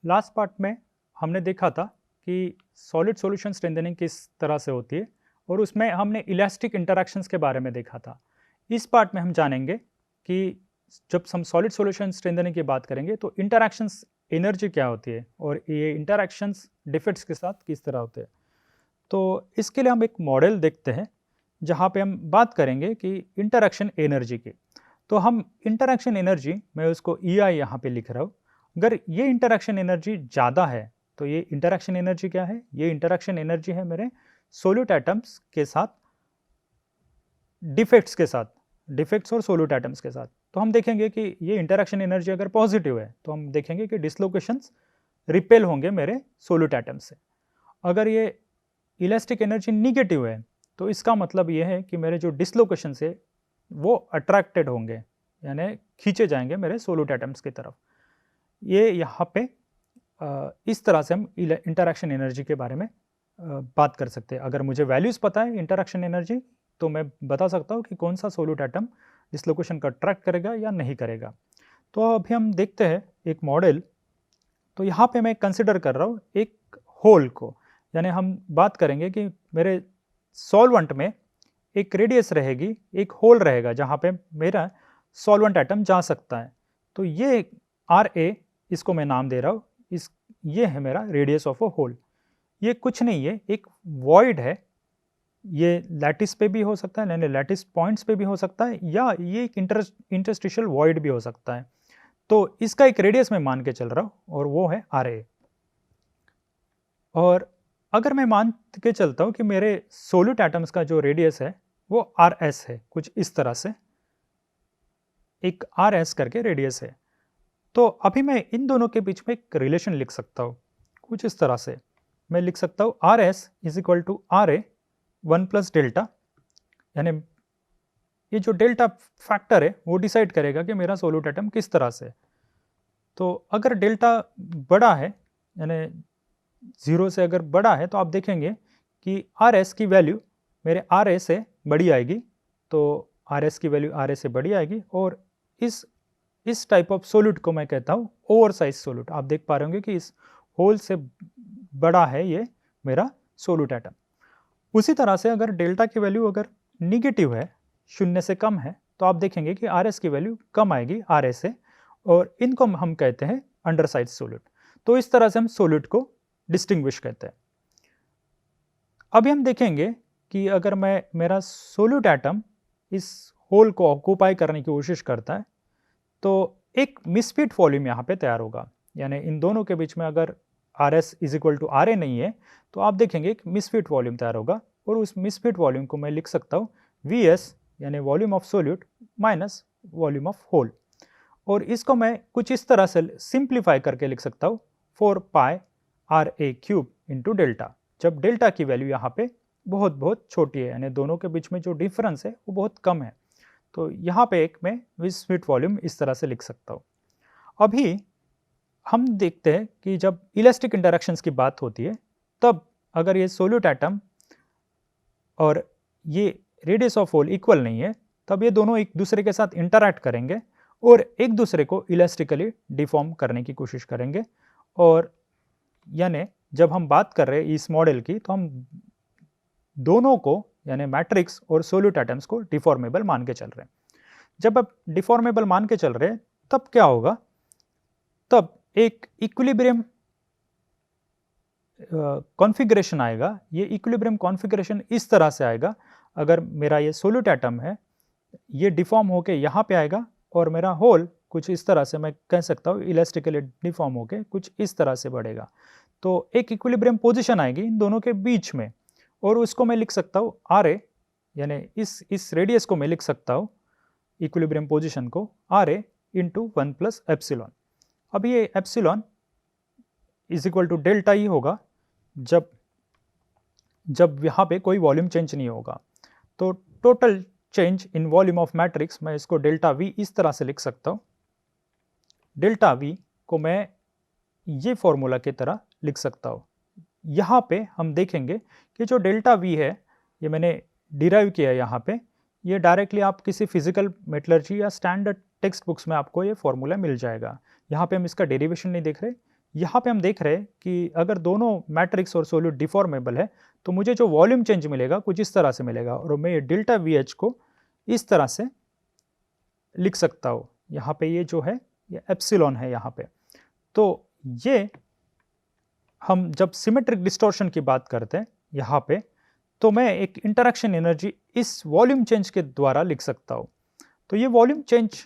Last part में हमने देखा था कि सॉलिड सॉल्यूशन स्ट्रेंथनिंग किस तरह से होती है और उसमें हमने इलास्टिक इंटरैक्शंस के बारे में देखा था। इस पार्ट में हम जानेंगे कि जब हम सॉलिड सॉल्यूशन स्ट्रेंथनिंग की बात करेंगे तो इंटरैक्शंस एनर्जी क्या होती है और ये इंटरैक्शंस डिफेक्ट्स के साथ किस तरह होते हैं। तो इसके लिए हम एक मॉडल देखते हैं जहाँ पे हम बात करेंगे कि इंटरैक्शन एनर्जी की। तो हम इंटरैक्शन एनर्जी, मैं उसको EI यहाँ पे लिख रहा हूँ। अगर ये इंटरैक्शन एनर्जी ज़्यादा है तो ये इंटरैक्शन एनर्जी क्या है? ये इंटरैक्शन एनर्जी है मेरे सोल्यूट एटम्स के साथ डिफेक्ट्स और सोल्यूट एटम्स के साथ। तो हम देखेंगे कि ये इंटरैक्शन एनर्जी अगर पॉजिटिव है तो हम देखेंगे कि डिसलोकेशंस रिपेल होंगे मेरे सोल्यूट एटम्स से। अगर ये इलास्टिक एनर्जी निगेटिव है तो इसका मतलब ये है कि मेरे जो डिसलोकेशन है वो अट्रैक्टेड होंगे, यानी खींचे जाएंगे मेरे सोल्यूट एटम्स की तरफ। ये यहाँ पे इस तरह से हम इंटरैक्शन एनर्जी के बारे में बात कर सकते हैं। अगर मुझे वैल्यूज़ पता है इंटरैक्शन एनर्जी तो मैं बता सकता हूँ कि कौन सा सोल्यूट एटम डिसलोकेशन का अट्रैक्ट करेगा या नहीं करेगा। तो अभी हम देखते हैं एक मॉडल। तो यहाँ पे मैं कंसिडर कर रहा हूँ एक होल को, यानी हम बात करेंगे कि मेरे सॉल्वेंट में एक रेडियस रहेगी, एक होल रहेगा जहाँ पे मेरा सॉल्वेंट एटम जा सकता है। तो ये RA, इसको मैं नाम दे रहा हूँ, ये है मेरा रेडियस ऑफ अ होल। ये कुछ नहीं है, एक वॉइड है। ये लैटिस पे भी हो सकता है, यानी लैटिस पॉइंट्स पे भी हो सकता है, या ये एक इंटरस्टिशियल वॉइड भी हो सकता है। तो इसका एक रेडियस मैं मान के चल रहा हूँ और वो है RA। और अगर मैं मान के चलता हूँ कि मेरे सोल्यूट एटम्स का जो रेडियस है वो RS है, कुछ इस तरह से एक RS करके रेडियस है, तो अभी मैं इन दोनों के बीच में एक रिलेशन लिख सकता हूँ। कुछ इस तरह से मैं लिख सकता हूँ RS is equal to RA 1 plus delta, यानी ये जो डेल्टा फैक्टर है वो डिसाइड करेगा कि मेरा सोल्यूट एटम किस तरह से। तो अगर डेल्टा बड़ा है, यानी 0 से अगर बड़ा है, तो आप देखेंगे कि RS की वैल्यू मेरे RA से बड़ी आएगी। तो RS की वैल्यू RA से बड़ी आएगी और इस टाइप ऑफ सोल्यूट को मैं कहता हूँ ओवर साइज सोल्यूट। आप देख पा रहे होंगे कि इस होल से बड़ा है ये मेरा सोल्यूट एटम। उसी तरह से अगर डेल्टा की वैल्यू अगर निगेटिव है, 0 से कम है, तो आप देखेंगे कि RS की वैल्यू कम आएगी RA से, और इनको हम कहते हैं अंडर साइज सोल्यूट। तो इस तरह से हम सोल्यूट को डिस्टिंग्विश कहते हैं। अभी हम देखेंगे कि अगर मेरा सोल्यूट एटम इस होल को ऑक्यूपाई करने की कोशिश करता है तो एक मिसफिट वॉल्यूम यहाँ पे तैयार होगा। यानी इन दोनों के बीच में अगर RS is equal to RA नहीं है तो आप देखेंगे एक मिसफिट वॉल्यूम तैयार होगा, और उस मिसफिट वॉल्यूम को मैं लिख सकता हूँ VS, यानी volume of solute minus volume of hole. और इसको मैं कुछ इस तरह से सिंप्लीफाई करके लिख सकता हूँ 4 पाई RA क्यूब इंटू डेल्टा, जब डेल्टा की वैल्यू यहाँ पे बहुत बहुत छोटी है, यानी दोनों के बीच में जो डिफरेंस है वो बहुत कम है। तो यहाँ पे एक मैं मिसफिट वॉल्यूम इस तरह से लिख सकता हूँ। अभी हम देखते हैं कि जब इलास्टिक इंटरैक्शंस की बात होती है तब अगर ये सोल्यूट एटम और ये रेडियस ऑफ होल इक्वल नहीं है, तब ये दोनों एक दूसरे के साथ इंटरैक्ट करेंगे और एक दूसरे को इलास्टिकली डिफॉर्म करने की कोशिश करेंगे। और यानी जब हम बात कर रहे हैं इस मॉडल की, तो हम दोनों को, यानी मैट्रिक्स और सोल्यूट एटम्स को डिफॉर्मेबल मान के चल रहे हैं। जब आप डिफॉर्मेबल मान के चल रहे हैं तब क्या होगा, तब एक इक्विलिब्रियम कॉन्फ़िगरेशन आएगा। ये इक्विलिब्रियम कॉन्फ़िगरेशन इस तरह से आएगा, अगर मेरा ये सोल्यूट एटम है ये डिफॉर्म होके यहाँ पे आएगा और मेरा होल कुछ इस तरह से, मैं कह सकता हूँ इलास्टिकली डिफॉर्म होके कुछ इस तरह से बढ़ेगा। तो एक इक्विलिब्रियम पोजीशन आएगी इन दोनों के बीच में, और उसको मैं लिख सकता हूँ RA, यानी इस रेडियस को मैं लिख सकता हूँ इक्विलिब्रियम पोजीशन को RA इंटू 1 प्लस एप्सिलॉन। अब ये epsilon is equal to delta ही होगा जब यहाँ पे कोई वॉल्यूम चेंज नहीं होगा। तो total change in volume of matrix, मैं इसको डेल्टा V इस तरह से लिख सकता हूँ। डेल्टा V को मैं ये फॉर्मूला की तरह लिख सकता हूँ। यहाँ पे हम देखेंगे कि जो डेल्टा V है ये मैंने डिराइव किया यहाँ पे, ये डायरेक्टली आप किसी फिजिकल मेटलर्जी या स्टैंडर्ड टेक्स्ट बुक्स में आपको ये फॉर्मूला मिल जाएगा। यहाँ पे हम इसका डेरिवेशन नहीं देख रहे, यहाँ पे हम देख रहे हैं कि अगर दोनों मैट्रिक्स और सॉल्यूट डिफॉर्मेबल है तो मुझे जो वॉल्यूम चेंज मिलेगा कुछ इस तरह से मिलेगा, और मैं ये डेल्टा वी एच को इस तरह से लिख सकता हूँ। यहाँ पे ये जो है ये एप्सिलॉन है यहाँ पे। तो ये हम जब सिमेट्रिक डिस्टॉर्शन की बात करते हैं यहाँ पे, तो मैं एक इंटरैक्शन एनर्जी इस वॉल्यूम चेंज के द्वारा लिख सकता हूँ। तो ये वॉल्यूम चेंज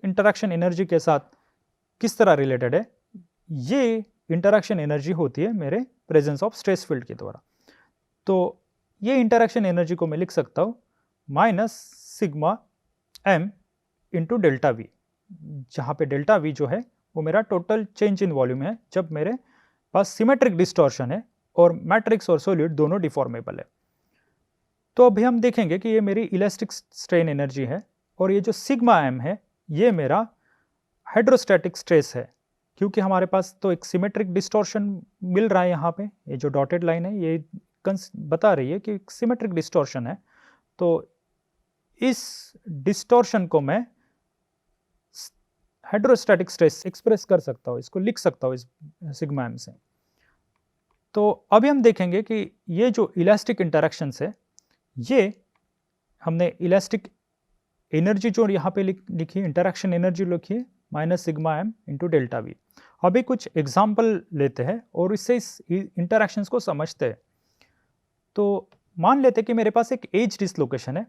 इंटरैक्शन एनर्जी के साथ किस तरह रिलेटेड है? ये इंटरैक्शन एनर्जी होती है मेरे प्रेजेंस ऑफ स्ट्रेस फील्ड के द्वारा। तो ये इंटरैक्शन एनर्जी को मैं लिख सकता हूँ minus sigma M into delta V, जहाँ पे डेल्टा वी जो है वो मेरा टोटल चेंज इन वॉल्यूम है जब मेरे पास सिमेट्रिक डिस्टॉर्शन है और मैट्रिक्स और सॉलिड दोनों डिफॉर्मेबल है। तो अभी हम देखेंगे कि ये मेरी इलास्टिक स्ट्रेन एनर्जी है, और ये जो सिग्मा एम है ये मेरा हाइड्रोस्टैटिक स्ट्रेस है, क्योंकि हमारे पास तो एक सिमेट्रिक डिस्टॉर्शन मिल रहा है। यहाँ पे ये जो डॉटेड लाइन है ये बता रही है कि सिमेट्रिक डिस्टॉर्शन है। तो इस डिस्टॉर्शन को मैं हाइड्रोस्टैटिक स्ट्रेस एक्सप्रेस कर सकता हूँ, इसको लिख सकता हूँ इस सिग्मा एम से। तो अभी हम देखेंगे कि ये जो इलास्टिक इंटरैक्शंस है, ये हमने इलास्टिक एनर्जी जो यहाँ पे लिखी, इंटरैक्शन एनर्जी लिखी है minus sigma M into delta V. अभी कुछ एग्जाम्पल लेते हैं और इससे इस इंटरैक्शंस को समझते हैं। तो मान लेते हैं कि मेरे पास एक एज डिसलोकेशन है।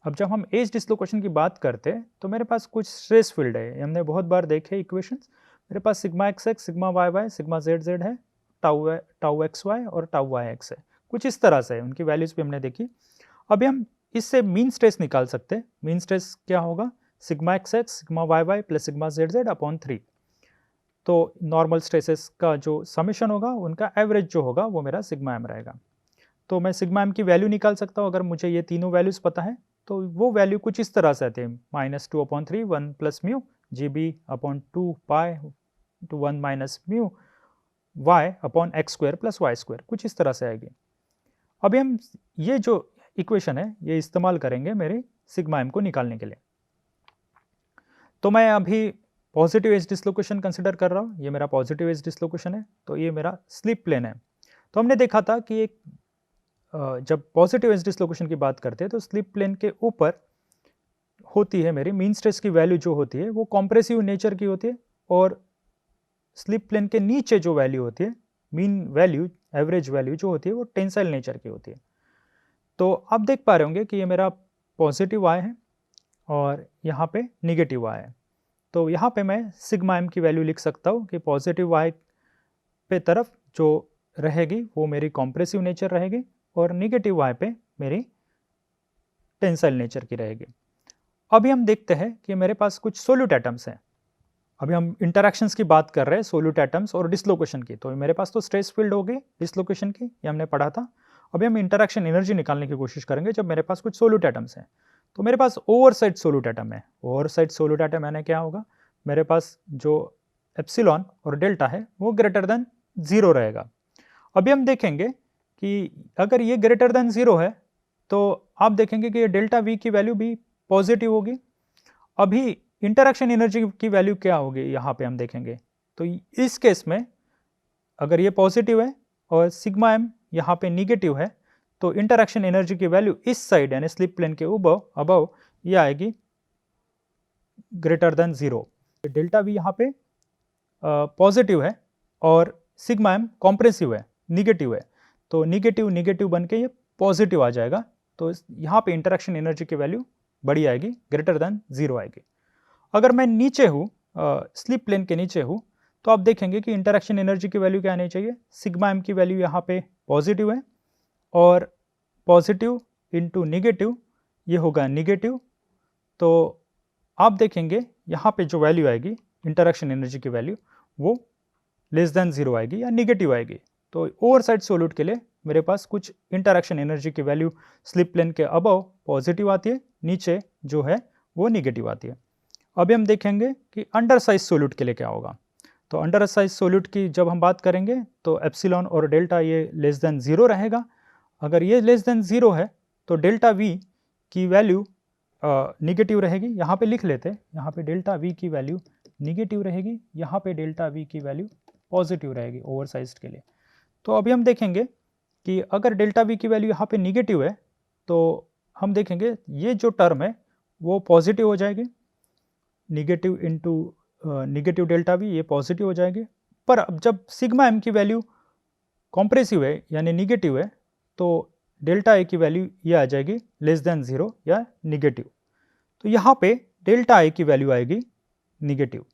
अब जब हम एज डिसलोकेशन की बात करते हैं तो मेरे पास कुछ स्ट्रेस फील्ड है, हमने बहुत बार देखे इक्वेशंस। मेरे पास sigma x x, sigma Y y, sigma Z z है, टाउ एक्स वाई और टाउ वाई एक्स है, कुछ इस तरह से उनकी वैल्यूज भी हमने देखी। अभी हम इससे मीन स्ट्रेस निकाल सकते हैं। मीन स्ट्रेस क्या होगा? Sigma x x, sigma Y Y plus sigma Z Z upon 3। तो नॉर्मल स्ट्रेसेस का जो समेशन होगा उनका एवरेज जो होगा वो मेरा सिग्मा एम रहेगा। तो मैं सिग्मा एम की वैल्यू निकाल सकता हूँ अगर मुझे ये तीनों वैल्यूज पता है। तो वो वैल्यू कुछ इस तरह से आती है, -2/3 1 plus mu G B upon 2 pi to 1 minus mu Y upon X square plus Y square, कुछ इस तरह से आएगी। अभी हम ये जो इक्वेशन है ये इस्तेमाल करेंगे मेरे सिग्मा एम को निकालने के लिए। तो मैं अभी पॉजिटिव एज डिसलोकेशन कंसिडर कर रहा हूँ, ये मेरा पॉजिटिव एज डिसलोकेशन है, तो ये मेरा स्लिप प्लेन है। तो हमने देखा था कि एक जब पॉजिटिव एज डिसलोकेशन की बात करते हैं तो स्लिप प्लेन के ऊपर होती है मेरी मीन स्ट्रेस की वैल्यू जो होती है वो कॉम्प्रेसिव नेचर की होती है, और स्लिप प्लेन के नीचे जो वैल्यू होती है मीन वैल्यू, एवरेज वैल्यू जो होती है वो टेंसाइल नेचर की होती है। तो आप देख पा रहे होंगे कि ये मेरा पॉजिटिव वाई है और यहाँ पे निगेटिव वाई है। तो यहाँ पे मैं सिग्मा एम की वैल्यू लिख सकता हूँ कि पॉजिटिव वाई पे तरफ जो रहेगी वो मेरी कॉम्प्रेसिव नेचर रहेगी और निगेटिव वाई पे मेरी टेंसाइल नेचर की रहेगी। अभी हम देखते हैं कि मेरे पास कुछ सोल्यूट एटम्स हैं। अभी हम इंटरैक्शंस की बात कर रहे हैं सोल्यूट एटम्स और डिसलोकेशन की। तो मेरे पास तो स्ट्रेस फील्ड हो गई डिसलोकेशन की, ये हमने पढ़ा था। अभी हम इंटरैक्शन एनर्जी निकालने की कोशिश करेंगे जब मेरे पास कुछ सोल्यूट एटम्स हैं। तो मेरे पास ओवरसाइड सोल्यूट एटम है। ओवरसाइड सोल्यूट एटम यानी क्या होगा? मेरे पास जो एप्सिलॉन और डेल्टा है वो ग्रेटर देन 0 रहेगा। अभी हम देखेंगे कि अगर ये ग्रेटर देन 0 है तो आप देखेंगे कि ये डेल्टा वी की वैल्यू भी पॉजिटिव होगी। अभी इंटरैक्शन एनर्जी की वैल्यू क्या होगी यहाँ पे हम देखेंगे। तो इस केस में अगर ये पॉजिटिव है और सिग्मा एम यहाँ पे निगेटिव है तो इंटरैक्शन एनर्जी की वैल्यू इस साइड यानी स्लिप प्लेन के अबव ये आएगी ग्रेटर देन 0। डेल्टा वी यहाँ पे पॉजिटिव है और सिग्मा एम कॉम्प्रेसिव है, निगेटिव है, तो निगेटिव निगेटिव बन के ये पॉजिटिव आ जाएगा। तो यहाँ पे इंटरैक्शन एनर्जी की वैल्यू बड़ी आएगी, ग्रेटर देन 0 आएगी। अगर मैं नीचे हूँ, स्लिप प्लेन के नीचे हूँ, तो आप देखेंगे कि इंटरैक्शन एनर्जी की वैल्यू क्या आनी चाहिए? सिग्मा एम की वैल्यू यहाँ पे पॉजिटिव है और पॉजिटिव इंटू निगेटिव ये होगा निगेटिव। तो आप देखेंगे यहाँ पे जो वैल्यू आएगी इंटरैक्शन एनर्जी की वैल्यू वो लेस देन 0 आएगी या निगेटिव आएगी। तो ओवरसाइड सोल्यूट के लिए मेरे पास कुछ इंटरैक्शन एनर्जी की वैल्यू स्लिप प्लेन के अबव पॉजिटिव आती है, नीचे जो है वो निगेटिव आती है। अभी हम देखेंगे कि अंडर साइज सोल्यूट के लिए क्या होगा। तो अंडर साइज सोल्यूट की जब हम बात करेंगे तो एप्सिलॉन और डेल्टा ये लेस देन 0 रहेगा। अगर ये लेस देन 0 है तो डेल्टा वी की वैल्यू निगेटिव रहेगी। यहाँ पे लिख लेते हैं, यहाँ पे डेल्टा वी की वैल्यू निगेटिव रहेगी, यहाँ पे डेल्टा वी की वैल्यू पॉजिटिव रहेगी ओवरसाइज्ड के लिए। तो अभी हम देखेंगे कि अगर डेल्टा वी की वैल्यू यहाँ पे निगेटिव है तो हम देखेंगे ये जो टर्म है वो पॉजिटिव हो जाएगी, negative into negative delta we ये पॉजिटिव हो जाएगी। पर अब जब सिग्मा एम की वैल्यू कॉम्प्रेसिव है यानी निगेटिव है तो डेल्टा ए की वैल्यू ये आ जाएगी लेस देन 0 या निगेटिव। तो यहाँ पे डेल्टा ए की वैल्यू आएगी निगेटिव।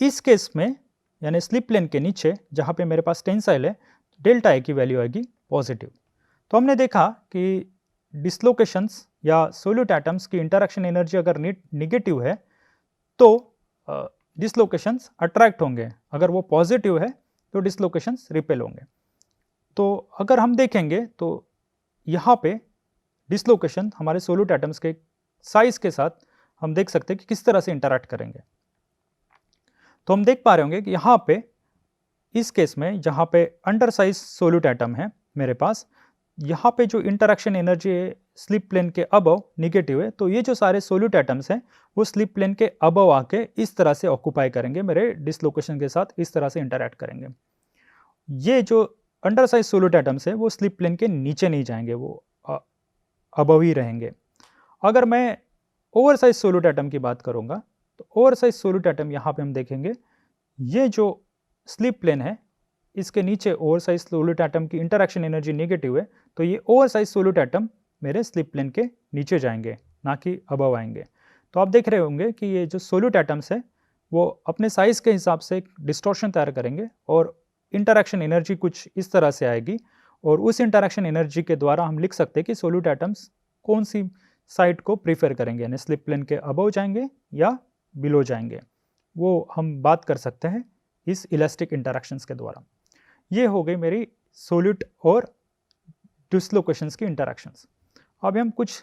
इस केस में यानी स्लिप प्लेन के नीचे जहाँ पे मेरे पास टेंसाइल है डेल्टा ए की वैल्यू आएगी पॉजिटिव। तो हमने देखा कि डिसलोकेशंस या सोल्यूट एटम्स की इंटरेक्शन एनर्जी अगर निगेटिव है तो डिसलोकेशंस अट्रैक्ट होंगे, अगर वो पॉजिटिव है तो डिसलोकेशंस रिपेल होंगे। तो अगर हम देखेंगे तो यहाँ पे डिसलोकेशन हमारे सोल्यूट एटम्स के साइज के साथ हम देख सकते हैं कि किस तरह से इंटरैक्ट करेंगे। तो हम देख पा रहे होंगे कि यहाँ पे इस केस में जहाँ पे अंडर साइज सोल्यूट एटम है मेरे पास, यहाँ पे जो इंटरेक्शन एनर्जी है स्लिप प्लेन के अबव निगेटिव है, तो ये जो सारे सोल्यूट एटम्स हैं वो स्लिप प्लेन के अबव आके इस तरह से ऑक्यूपाई करेंगे, मेरे डिसलोकेशन के साथ इस तरह से इंटरैक्ट करेंगे। ये जो अंडर साइज सोल्यूट एटम्स है वो स्लिप प्लेन के नीचे नहीं जाएंगे, वो अबव ही रहेंगे। अगर मैं ओवर साइज सोल्यूट एटम की बात करूँगा तो ओवर साइज सोल्यूट एटम यहाँ पे हम देखेंगे ये जो स्लिप प्लेन है इसके नीचे ओवर साइज सोल्यूट एटम की इंटरेक्शन एनर्जी नेगेटिव है, तो ये ओवर साइज सोल्यूट एटम मेरे स्लिप प्लेन के नीचे जाएंगे ना कि अबव आएंगे। तो आप देख रहे होंगे कि ये जो सोल्यूट एटम्स है वो अपने साइज के हिसाब से एक डिस्टॉर्शन तैयार करेंगे और इंटरेक्शन एनर्जी कुछ इस तरह से आएगी और उस इंटरेक्शन एनर्जी के द्वारा हम लिख सकते हैं कि सोल्यूट एटम्स कौन सी साइड को प्रीफर करेंगे, यानी स्लिप प्लेन के अबव जाएंगे या बिलो जाएंगे, वो हम बात कर सकते हैं इस इलास्टिक इंटरैक्शंस के द्वारा। ये हो गई मेरी सोल्यूट और डिसलोकेशंस की इंटरैक्शंस। अब हम कुछ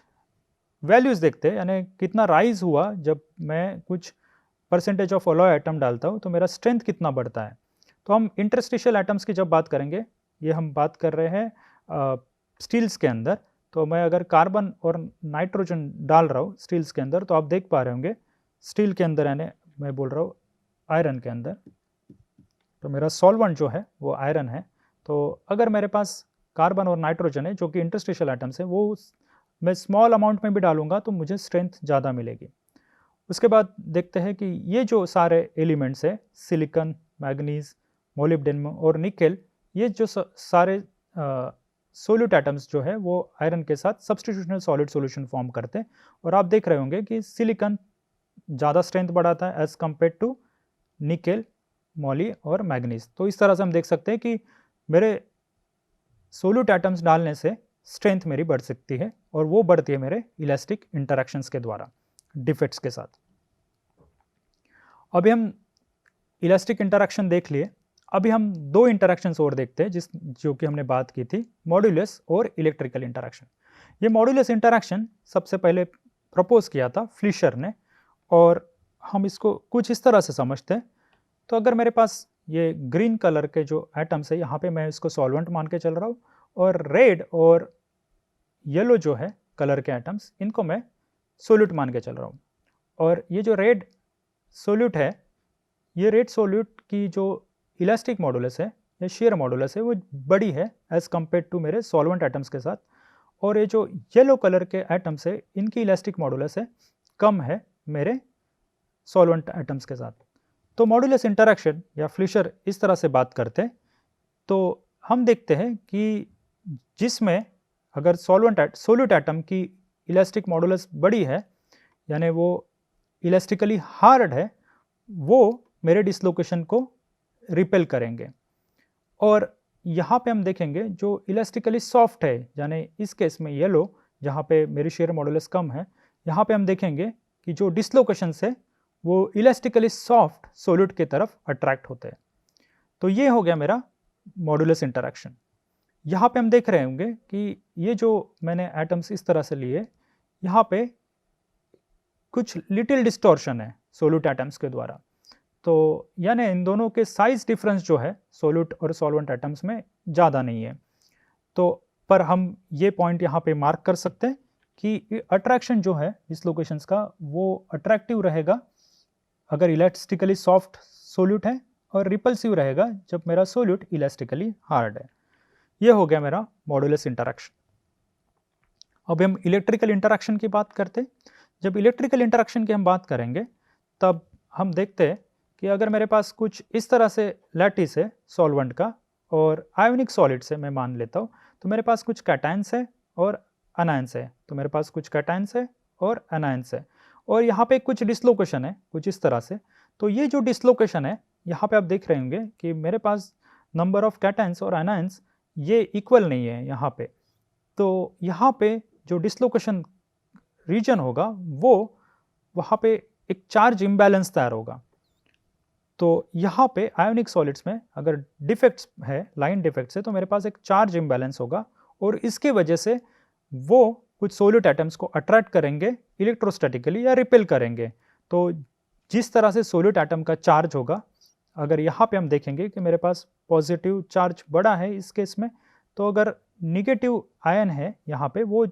वैल्यूज़ देखते हैं, यानी कितना राइज हुआ जब मैं कुछ परसेंटेज ऑफ अलॉय एटम डालता हूँ तो मेरा स्ट्रेंथ कितना बढ़ता है। तो हम इंटरस्टिशियल एटम्स की जब बात करेंगे, ये हम बात कर रहे हैं स्टील्स के अंदर, तो मैं अगर कार्बन और नाइट्रोजन डाल रहा हूँ स्टील्स के अंदर तो आप देख पा रहे होंगे स्टील के अंदर, यानी मैं बोल रहा हूँ आयरन के अंदर, तो मेरा सॉल्वेंट जो है वो आयरन है। तो अगर मेरे पास कार्बन और नाइट्रोजन है जो कि इंटरस्टिशियल एटम्स है, वो मैं स्मॉल अमाउंट में भी डालूंगा तो मुझे स्ट्रेंथ ज़्यादा मिलेगी। उसके बाद देखते हैं कि ये जो सारे एलिमेंट्स है सिलिकॉन, मैग्नीज, मोलिब्डेनम और निकेल, ये जो सारे सोल्यूट एटम्स जो है वो आयरन के साथ सब्स्टिट्यूशनल सॉलिड सॉल्यूशन फॉर्म करते हैं। और आप देख रहे होंगे कि सिलिकॉन ज़्यादा स्ट्रेंथ बढ़ाता है as compare to nickel, moly और मैग्नीज। तो इस तरह से हम देख सकते हैं कि मेरे सोल्यूट एटम्स डालने से स्ट्रेंथ मेरी बढ़ सकती है और वो बढ़ती है मेरे इलास्टिक इंटरैक्शंस के द्वारा डिफेक्ट्स के साथ। अभी हम इलास्टिक इंटरैक्शन देख लिए, अभी हम दो इंटरैक्शंस और देखते हैं जो कि हमने बात की थी, मॉड्यूलस और इलेक्ट्रिकल इंटरैक्शन। ये मॉड्यूलस इंटरैक्शन सबसे पहले प्रपोज किया था फ्लिशर ने और हम इसको कुछ इस तरह से समझते हैं। तो अगर मेरे पास ये ग्रीन कलर के जो एटम्स है यहाँ पे मैं इसको सॉल्वेंट मान के चल रहा हूँ और रेड और येलो जो है कलर के एटम्स इनको मैं सोल्यूट मान के चल रहा हूँ। और ये जो रेड सोल्यूट है, ये रेड सोल्यूट की जो इलास्टिक मॉडुलस है या शेयर मॉडुलस है वो बड़ी है एज कम्पेयर टू मेरे सॉल्वेंट एटम्स के साथ, और ये जो येलो कलर के एटम्स है इनकी इलास्टिक मॉडुलस है कम है मेरे सॉल्वेंट एटम्स के साथ। तो मॉड्यूलस इंटरैक्शन या फ्लिशर इस तरह से बात करते हैं। तो हम देखते हैं कि जिसमें अगर सोल्यूट एटम की इलास्टिक मॉडुलस बड़ी है यानी वो इलास्टिकली हार्ड है, वो मेरे डिसलोकेशन को रिपेल करेंगे। और यहाँ पे हम देखेंगे जो इलास्टिकली सॉफ्ट है, यानी इस केस में येलो जहाँ पे मेरी शेयर मॉडुलस कम है, यहाँ पे हम देखेंगे कि जो डिसलोकेशन है वो इलास्टिकली सॉफ्ट सोल्यूट की तरफ अट्रैक्ट होते हैं। तो ये हो गया मेरा मॉड्यूलस इंटरैक्शन। यहाँ पे हम देख रहे होंगे कि ये जो मैंने एटम्स इस तरह से लिए, यहाँ पे कुछ लिटिल डिस्टॉर्शन है सोल्यूट एटम्स के द्वारा। तो यानी इन दोनों के साइज डिफरेंस जो है सोल्यूट और सॉल्वेंट एटम्स में ज़्यादा नहीं है। तो पर हम ये पॉइंट यहाँ पे मार्क कर सकते हैं कि अट्रैक्शन जो है डिसलोकेशंस का वो अट्रैक्टिव रहेगा अगर इलास्टिकली सॉफ्ट सोल्यूट है और रिपल्सिव रहेगा जब मेरा सोल्यूट इलास्टिकली हार्ड है। ये हो गया मेरा मॉडुलस इंटरैक्शन। अब हम इलेक्ट्रिकल इंटरैक्शन की बात करते हैं। जब इलेक्ट्रिकल इंटरैक्शन की हम बात करेंगे तब हम देखते हैं कि अगर मेरे पास कुछ इस तरह से लैटिस है सॉल्वेंट का और आयोनिक सॉलिड से मैं मान लेता हूँ, तो मेरे पास कुछ कैटायंस है और अनायंस है। तो मेरे पास कुछ कैटायंस है और अनायंस है और यहाँ पे कुछ डिसलोकेशन है कुछ इस तरह से। तो ये जो डिसलोकेशन है यहाँ पे आप देख रहे होंगे कि मेरे पास नंबर ऑफ कैटायंस और अनायंस ये इक्वल नहीं है यहाँ पे। तो यहाँ पे जो डिसलोकेशन रीजन होगा वो वहाँ पे एक चार्ज इम्बैलेंस तैयार होगा। तो यहाँ पे आयोनिक सॉलिड्स में अगर डिफेक्ट्स है, लाइन डिफेक्ट्स है, तो मेरे पास एक चार्ज इम्बैलेंस होगा और इसके वजह से वो कुछ सोल्यूट एटम्स को अट्रैक्ट करेंगे इलेक्ट्रोस्टैटिकली या रिपेल करेंगे। तो जिस तरह से सोल्यूट एटम का चार्ज होगा, अगर यहाँ पे हम देखेंगे कि मेरे पास पॉजिटिव चार्ज बड़ा है इस केस में, तो अगर निगेटिव आयन है यहाँ पे वो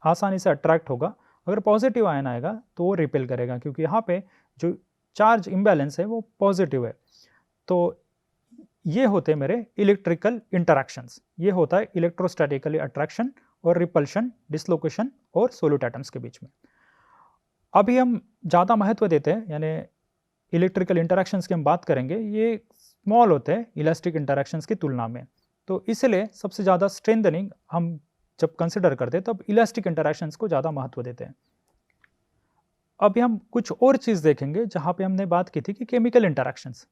आसानी से अट्रैक्ट होगा। अगर पॉजिटिव आयन आएगा तो वो रिपेल करेगा, क्योंकि यहाँ पे जो चार्ज इम्बैलेंस है वो पॉजिटिव है। तो ये होते हैं मेरे इलेक्ट्रिकल इंटरैक्शंस। ये होता है इलेक्ट्रोस्टैटिकली अट्रैक्शन और रिपल्शन, डिसलोकेशन और सोल्यूट एटम्स के बीच में। अभी हम ज़्यादा महत्व देते हैं, यानी इलेक्ट्रिकल इंटरैक्शंस की हम बात करेंगे, ये स्मॉल होते हैं इलास्टिक इंटरैक्शंस की तुलना में। तो इसलिए सबसे ज़्यादा स्ट्रेंथनिंग हम जब कंसिडर करते हैं तब इलास्टिक इंटरैक्शंस को ज़्यादा महत्व देते हैं। अभी हम कुछ और चीज़ देखेंगे जहाँ पे हमने बात की थी कि केमिकल इंटरैक्शंस।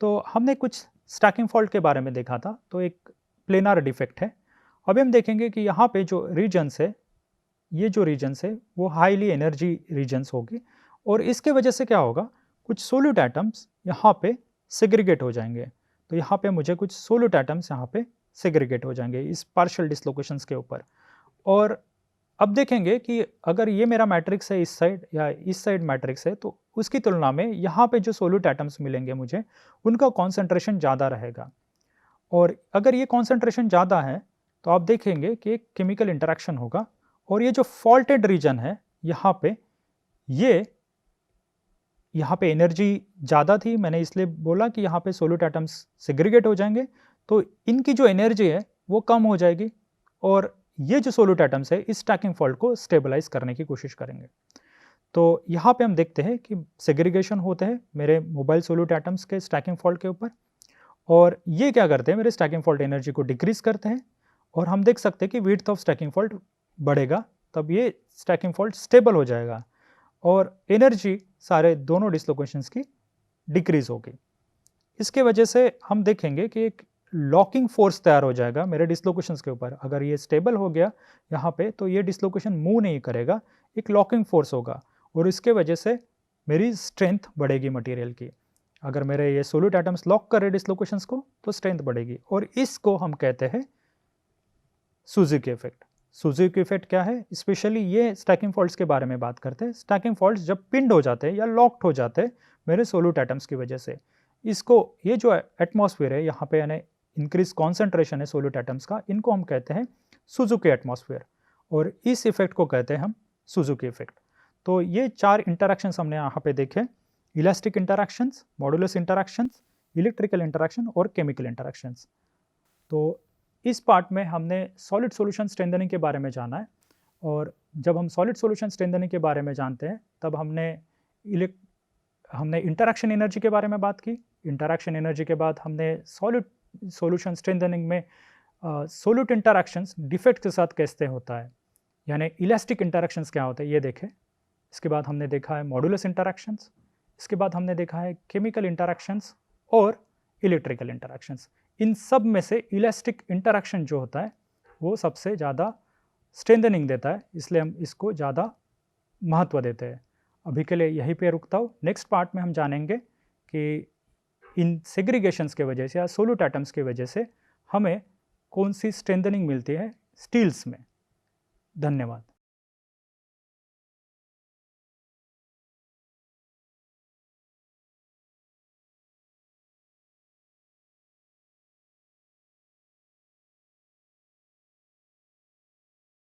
तो हमने कुछ स्टैकिंग फॉल्ट के बारे में देखा था, तो एक प्लेनार डिफेक्ट है। अभी हम देखेंगे कि यहाँ पे जो रीजन्स है, ये जो रीजन्स है वो हाईली एनर्जी रीजन्स होगी और इसके वजह से क्या होगा, कुछ सोल्यूट एटम्स यहाँ पे सेग्रीगेट हो जाएंगे। तो यहाँ पे मुझे कुछ सोल्यूट एटम्स यहाँ पे सेग्रीगेट हो जाएंगे इस पार्शियल डिसलोकेशंस के ऊपर। और अब देखेंगे कि अगर ये मेरा मैट्रिक्स है इस साइड या इस साइड मैट्रिक्स है, तो उसकी तुलना में यहाँ पे जो सोल्यूट एटम्स मिलेंगे मुझे, उनका कॉन्सेंट्रेशन ज़्यादा रहेगा। और अगर ये कॉन्सेंट्रेशन ज़्यादा है तो आप देखेंगे कि एक केमिकल इंटरैक्शन होगा और ये जो फॉल्टेड रीजन है यहाँ पे, ये यहाँ पे एनर्जी ज़्यादा थी, मैंने इसलिए बोला कि यहाँ पे सोल्यूट एटम्स सेग्रीगेट हो जाएंगे, तो इनकी जो एनर्जी है वो कम हो जाएगी और ये जो सोल्यूट एटम्स है इस स्टैकिंग फॉल्ट को स्टेबलाइज करने की कोशिश करेंगे। तो यहाँ पे हम देखते हैं कि सेग्रीगेशन होते हैं मेरे मोबाइल सोल्यूट एटम्स के स्टैकिंग फॉल्ट के ऊपर और ये क्या करते हैं, मेरे स्टैकिंग फॉल्ट एनर्जी को डिक्रीज करते हैं और हम देख सकते हैं कि विड्थ ऑफ स्टैकिंग फॉल्ट बढ़ेगा, तब ये स्टैकिंग फॉल्ट स्टेबल हो जाएगा और एनर्जी सारे दोनों डिसलोकेशंस की डिक्रीज होगी। इसके वजह से हम देखेंगे कि एक लॉकिंग फोर्स तैयार हो जाएगा मेरे डिसलोकेशंस के ऊपर। अगर ये स्टेबल हो गया यहाँ पे तो ये डिसलोकेशन मूव नहीं करेगा, एक लॉकिंग फोर्स होगा और इसके वजह से मेरी स्ट्रेंथ बढ़ेगी मटेरियल की। अगर मेरे ये सोल्यूट एटम्स लॉक कर रहे डिसलोकेशंस को तो स्ट्रेंथ बढ़ेगी और इसको हम कहते हैं सुजुकी इफेक्ट। सुजुकी इफेक्ट क्या है, स्पेशली ये स्टैकिंग फॉल्ट्स के बारे में बात करते हैं। स्टैकिंग फॉल्ट्स जब पिंड हो जाते हैं या लॉक्ड हो जाते हैं मेरे सोल्यूट एटम्स की वजह से, इसको ये जो एटमॉस्फेयर है यहाँ पे यानी इंक्रीज कॉन्सेंट्रेशन है सोल्यूट एटम्स का, इनको हम कहते हैं सुजुकी एटमॉस्फेयर और इस इफेक्ट को कहते हैं हम सुजुकी इफेक्ट। तो ये चार इंटरैक्शंस हमने यहाँ पे देखे, elastic interactions, modulus interactions, electrical interaction और केमिकल इंटरैक्शंस। तो इस पार्ट में हमने सॉलिड सॉल्यूशन स्ट्रेंथनिंग के बारे में जाना है और जब हम सॉलिड सॉल्यूशन स्ट्रेंथनिंग के बारे में जानते हैं तब हमने इंटरैक्शन एनर्जी के बारे में बात की। इंटरैक्शन एनर्जी के बाद हमने सॉलिड सॉल्यूशन स्ट्रेंथनिंग में सोल्यूट इंटरैक्शंस डिफेक्ट के साथ कैसे होता है, यानी इलास्टिक इंटरैक्शंस क्या होते हैं ये देखें। इसके बाद हमने देखा है मॉडुलस इंटरैक्शंस, इसके बाद हमने देखा है केमिकल इंटरैक्शंस और इलेक्ट्रिकल इंटरैक्शंस। इन सब में से इलास्टिक इंटरैक्शन जो होता है वो सबसे ज़्यादा स्ट्रेंथनिंग देता है, इसलिए हम इसको ज़्यादा महत्व देते हैं। अभी के लिए यहीं पे रुकता हूँ। नेक्स्ट पार्ट में हम जानेंगे कि इन सेग्रीगेशंस के वजह से या सोल्यूट एटम्स की वजह से हमें कौन सी स्ट्रेंथनिंग मिलती है स्टील्स में। धन्यवाद।